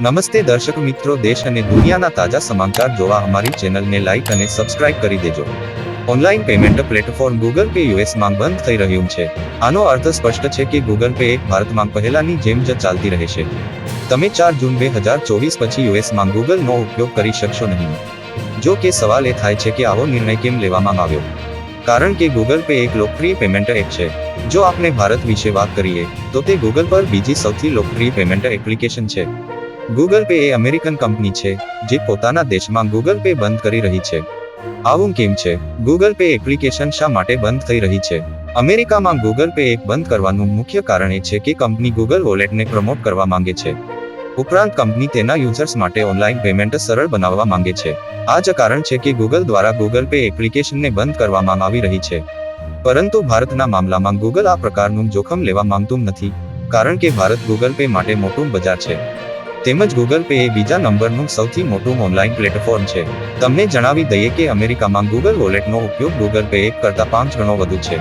નમસ્તે દર્શક મિત્રો, દેશ અને દુનિયાના તાજા સમાચાર જોવા અમારી ચેનલને લાઇક અને સબસ્ક્રાઇબ કરી દેજો. Online payment platform Google Pay યુએસમાં બંધ થઈ રહ્યું છે. આનો અર્થ સ્પષ્ટ છે કે ગૂગલ પે ભારતમાં પહેલાની જેમ જ ચાલતી રહેશે. તમે 4 જૂન 2024 પછી યુએસમાં ગૂગલનો ઉપયોગ કરી શકશો નહીં. જો કે સવાલ એ થાય છે કે આવો નિર્ણય કેમ લેવામાં આવ્યો? કારણ કે ગૂગલ પે એક લોકપ્રિય પેમેન્ટ એપ છે. જો આપણે ભારત વિશે વાત કરીએ તો તે ગૂગલ પર બીજી સૌથી લોકપ્રિય પેમેન્ટ એપ્લિકેશન છે. ગૂગલ પે એ અમેરિકન કંપની છે જે પોતાના દેશમાં ગૂગલ પે બંધ કરી રહી છે. આવું કેમ છે? ગૂગલ પે એપ્લિકેશન શા માટે બંધ થઈ રહી છે? અમેરિકામાં ગૂગલ પે એપ બંધ કરવાનું મુખ્ય કારણ એ છે કે કંપની ગૂગલ વોલેટને પ્રમોટ કરવા માંગે છે. ઉપરાંત કંપની તેના યુઝર્સ માટે ઓનલાઈન પેમેન્ટ સરળ બનાવવા માંગે છે. આ જ કારણ છે કે ગૂગલ દ્વારા ગૂગલ પે એપ્લિકેશનને બંધ કરવામાં આવી રહી છે. પરંતુ ભારતના મામલામાં ગૂગલ આ પ્રકારનું જોખમ લેવા માંગતું નથી, કારણ કે ભારત ગૂગલ પે માટે મોટું બજાર છે. તેમજ ગૂગલ પે એ બીજા નંબરનું સૌથી મોટું ઓનલાઈન પ્લેટફોર્મ છે. તમને જણાવી દઈએ કે અમેરિકામાં ગૂગલ વોલેટનો ઉપયોગ ગૂગલ પે એપ કરતાં 5 ગણો વધુ છે.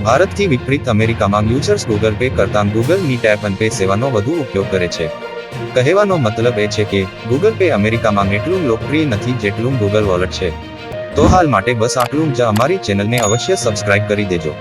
ભારતથી વિપરીત અમેરિકામાં યુઝર્સ ગૂગલ પે કરતાં ગૂગલની ટેપ એન્ડ પે સેવાનો વધુ ઉપયોગ કરે છે. કહેવાનો મતલબ એ છે કે ગૂગલ પે અમેરિકામાં એટલું લોકપ્રિય નથી જેટલું ગૂગલ વોલેટ છે. તો હાલ માટે બસ આટલું જ. અમારી ચેનલને અવશ્ય સબસ્ક્રાઇબ કરી દેજો.